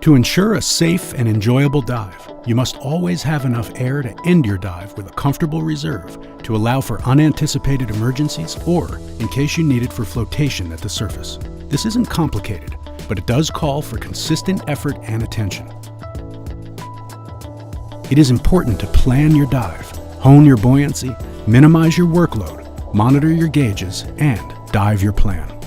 To ensure a safe and enjoyable dive, you must always have enough air to end your dive with a comfortable reserve to allow for unanticipated emergencies or in case you need it for flotation at the surface. This isn't complicated, but it does call for consistent effort and attention. It is important to plan your dive, hone your buoyancy, minimize your workload, monitor your gauges, and dive your plan.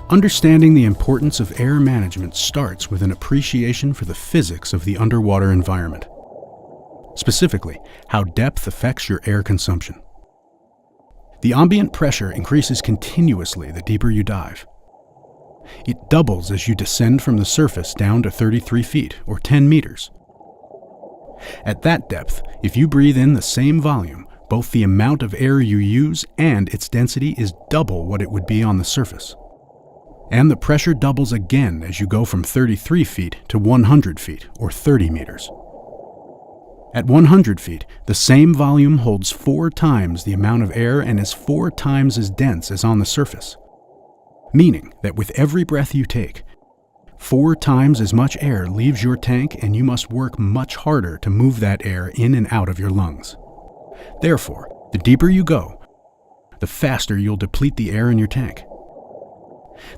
Understanding the importance of air management starts with an appreciation for the physics of the underwater environment. Specifically, how depth affects your air consumption. The ambient pressure increases continuously the deeper you dive. It doubles as you descend from the surface down to 33 feet, or 10 meters. At that depth, if you breathe in the same volume, both the amount of air you use and its density is double what it would be on the surface. And the pressure doubles again as you go from 33 feet to 100 feet, or 30 meters. At 100 feet, the same volume holds 4 times the amount of air and is 4 times as dense as on the surface. Meaning that with every breath you take, 4 times as much air leaves your tank and you must work much harder to move that air in and out of your lungs. Therefore, the deeper you go, the faster you'll deplete the air in your tank.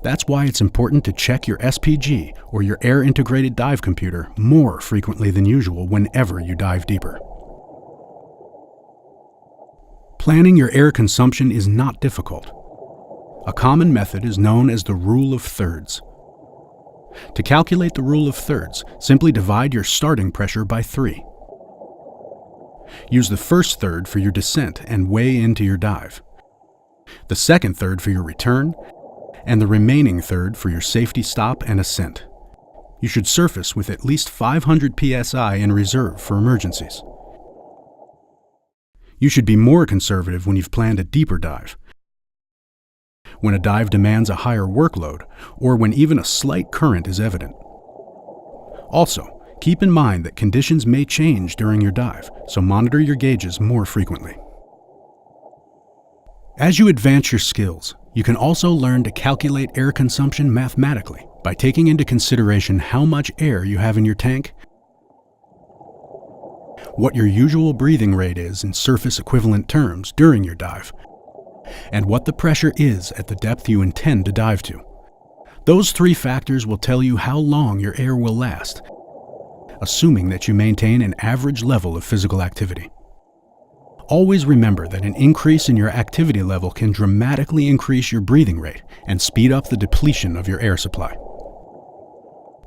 That's why it's important to check your SPG or your Air Integrated Dive Computer more frequently than usual whenever you dive deeper. Planning your air consumption is not difficult. A common method is known as the rule of thirds. To calculate the rule of thirds, simply divide your starting pressure by 3. Use the first third for your descent and way into your dive, the second third for your return, and the remaining third for your safety stop and ascent. You should surface with at least 500 psi in reserve for emergencies. You should be more conservative when you've planned a deeper dive, when a dive demands a higher workload, or when even a slight current is evident. Also, keep in mind that conditions may change during your dive, so monitor your gauges more frequently. As you advance your skills, you can also learn to calculate air consumption mathematically by taking into consideration how much air you have in your tank, what your usual breathing rate is in surface equivalent terms during your dive, and what the pressure is at the depth you intend to dive to. Those 3 factors will tell you how long your air will last, assuming that you maintain an average level of physical activity. Always remember that an increase in your activity level can dramatically increase your breathing rate and speed up the depletion of your air supply.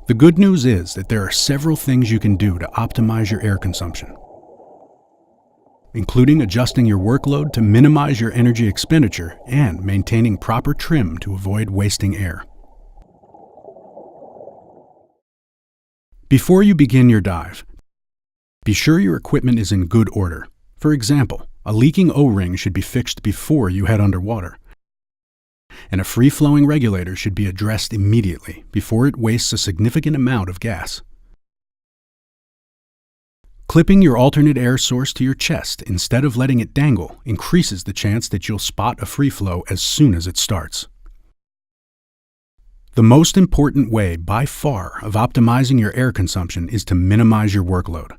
The good news is that there are several things you can do to optimize your air consumption, including adjusting your workload to minimize your energy expenditure and maintaining proper trim to avoid wasting air. Before you begin your dive, be sure your equipment is in good order. For example, a leaking O-ring should be fixed before you head underwater, and a free-flowing regulator should be addressed immediately before it wastes a significant amount of gas. Clipping your alternate air source to your chest instead of letting it dangle increases the chance that you'll spot a free flow as soon as it starts. The most important way by far of optimizing your air consumption is to minimize your workload,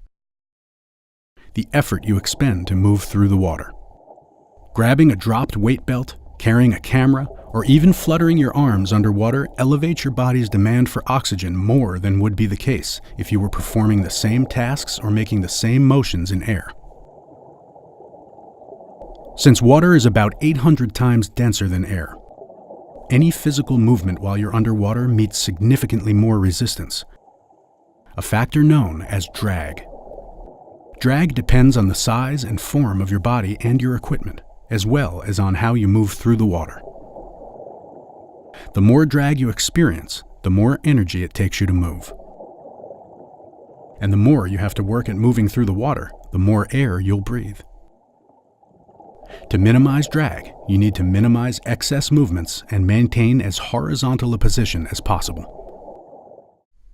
the effort you expend to move through the water. Grabbing a dropped weight belt, carrying a camera, or even fluttering your arms underwater elevates your body's demand for oxygen more than would be the case if you were performing the same tasks or making the same motions in air. Since water is about 800 times denser than air, any physical movement while you're underwater meets significantly more resistance, a factor known as drag. Drag depends on the size and form of your body and your equipment, as well as on how you move through the water. The more drag you experience, the more energy it takes you to move. And the more you have to work at moving through the water, the more air you'll breathe. To minimize drag, you need to minimize excess movements and maintain as horizontal a position as possible.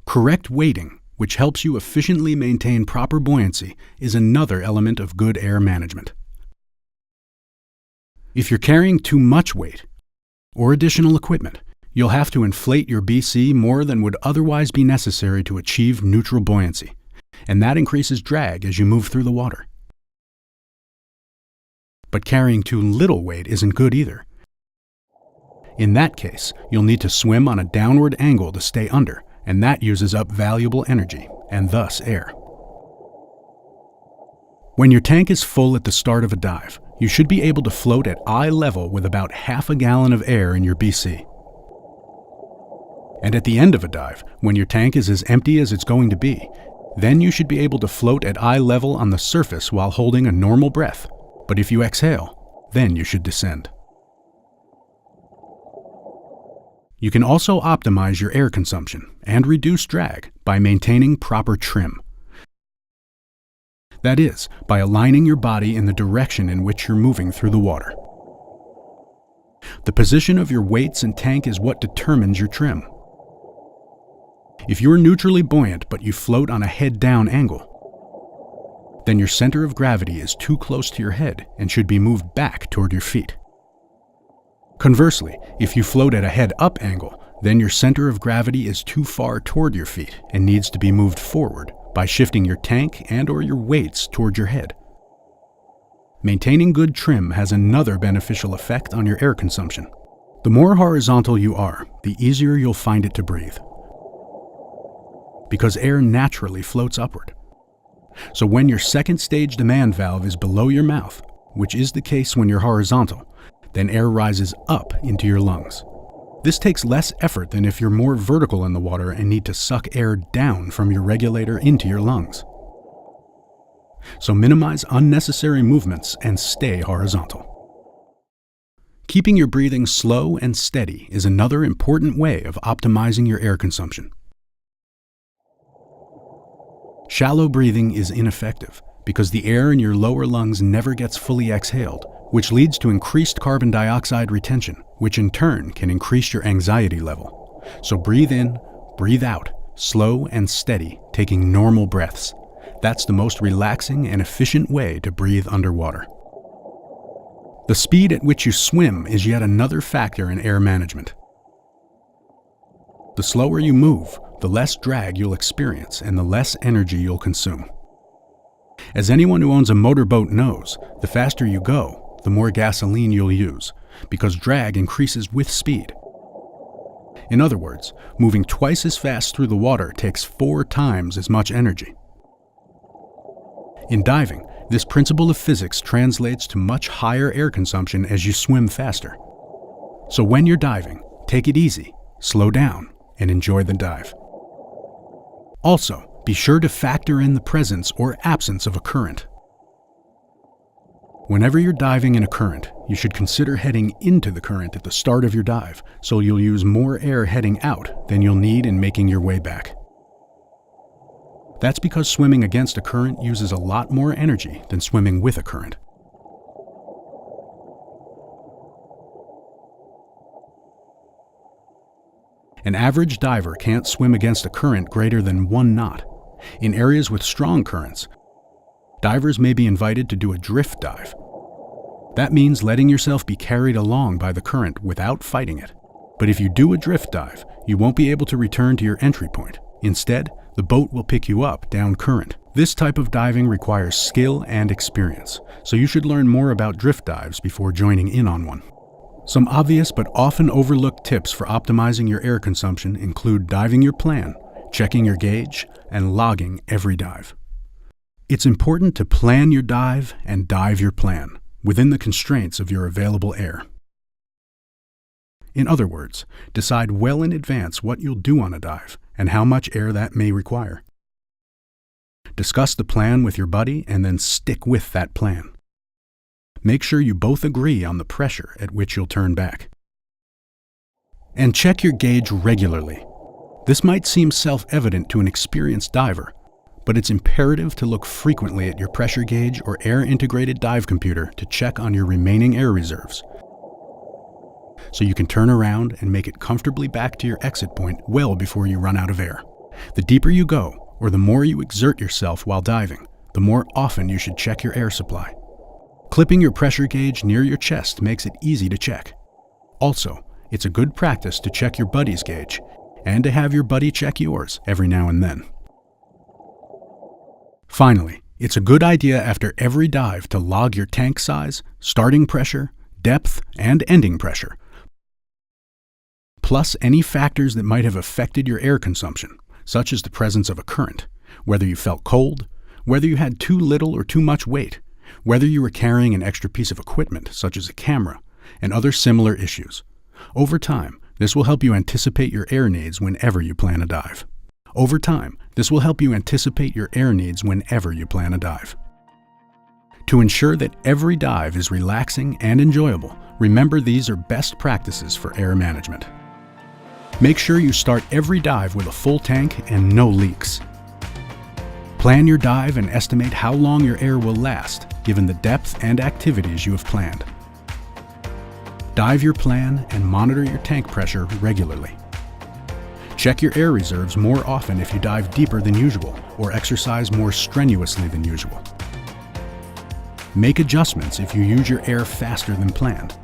Correct weighting, which helps you efficiently maintain proper buoyancy, is another element of good air management. If you're carrying too much weight or additional equipment, You'll have to inflate your BC more than would otherwise be necessary to achieve neutral buoyancy, and that increases drag as you move through the water. But carrying too little weight isn't good either. In that case, you'll need to swim on a downward angle to stay under, and that uses up valuable energy, and thus air. When your tank is full at the start of a dive, you should be able to float at eye level with about half a gallon of air in your BC. And at the end of a dive, when your tank is as empty as it's going to be, then you should be able to float at eye level on the surface while holding a normal breath. But if you exhale, then you should descend. You can also optimize your air consumption and reduce drag by maintaining proper trim. That is, by aligning your body in the direction in which you're moving through the water. The position of your weights and tank is what determines your trim. If you're neutrally buoyant but you float on a head-down angle, then your center of gravity is too close to your head and should be moved back toward your feet. Conversely, if you float at a head-up angle, then your center of gravity is too far toward your feet and needs to be moved forward by shifting your tank and/or your weights toward your head. Maintaining good trim has another beneficial effect on your air consumption. The more horizontal you are, the easier you'll find it to breathe, because air naturally floats upward. So when your second stage demand valve is below your mouth, which is the case when you're horizontal, then air rises up into your lungs. This takes less effort than if you're more vertical in the water and need to suck air down from your regulator into your lungs. So minimize unnecessary movements and stay horizontal. Keeping your breathing slow and steady is another important way of optimizing your air consumption. Shallow breathing is ineffective because the air in your lower lungs never gets fully exhaled, which leads to increased carbon dioxide retention, which in turn can increase your anxiety level. So breathe in, breathe out, slow and steady, taking normal breaths. That's the most relaxing and efficient way to breathe underwater. The speed at which you swim is yet another factor in air management. The slower you move, the less drag you'll experience and the less energy you'll consume. As anyone who owns a motorboat knows, the faster you go, the more gasoline you'll use, because drag increases with speed. In other words, moving twice as fast through the water takes 4 times as much energy. In diving, this principle of physics translates to much higher air consumption as you swim faster. So when you're diving, take it easy, slow down, and enjoy the dive. Also, be sure to factor in the presence or absence of a current. Whenever you're diving in a current, you should consider heading into the current at the start of your dive, so you'll use more air heading out than you'll need in making your way back. That's because swimming against a current uses a lot more energy than swimming with a current. An average diver can't swim against a current greater than 1 knot. In areas with strong currents, divers may be invited to do a drift dive. That means letting yourself be carried along by the current without fighting it. But if you do a drift dive, you won't be able to return to your entry point. Instead, the boat will pick you up down current. This type of diving requires skill and experience, so you should learn more about drift dives before joining in on one. Some obvious but often overlooked tips for optimizing your air consumption include diving your plan, checking your gauge, and logging every dive. It's important to plan your dive and dive your plan within the constraints of your available air. In other words, decide well in advance what you'll do on a dive and how much air that may require. Discuss the plan with your buddy and then stick with that plan. Make sure you both agree on the pressure at which you'll turn back. And check your gauge regularly. This might seem self-evident to an experienced diver, but it's imperative to look frequently at your pressure gauge or air-integrated dive computer to check on your remaining air reserves, so you can turn around and make it comfortably back to your exit point well before you run out of air. The deeper you go, or the more you exert yourself while diving, the more often you should check your air supply. Clipping your pressure gauge near your chest makes it easy to check. Also, it's a good practice to check your buddy's gauge and to have your buddy check yours every now and then. Finally, it's a good idea after every dive to log your tank size, starting pressure, depth, and ending pressure, plus any factors that might have affected your air consumption, such as the presence of a current, whether you felt cold, whether you had too little or too much weight, whether you were carrying an extra piece of equipment, such as a camera, and other similar issues. Over time, this will help you anticipate your air needs whenever you plan a dive. To ensure that every dive is relaxing and enjoyable, remember these are best practices for air management. Make sure you start every dive with a full tank and no leaks. Plan your dive and estimate how long your air will last, given the depth and activities you have planned. Dive your plan and monitor your tank pressure regularly. Check your air reserves more often if you dive deeper than usual or exercise more strenuously than usual. Make adjustments if you use your air faster than planned.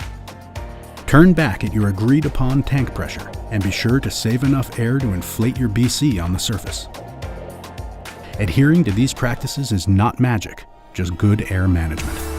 Turn back at your agreed-upon tank pressure and be sure to save enough air to inflate your BC on the surface. Adhering to these practices is not magic, just good air management.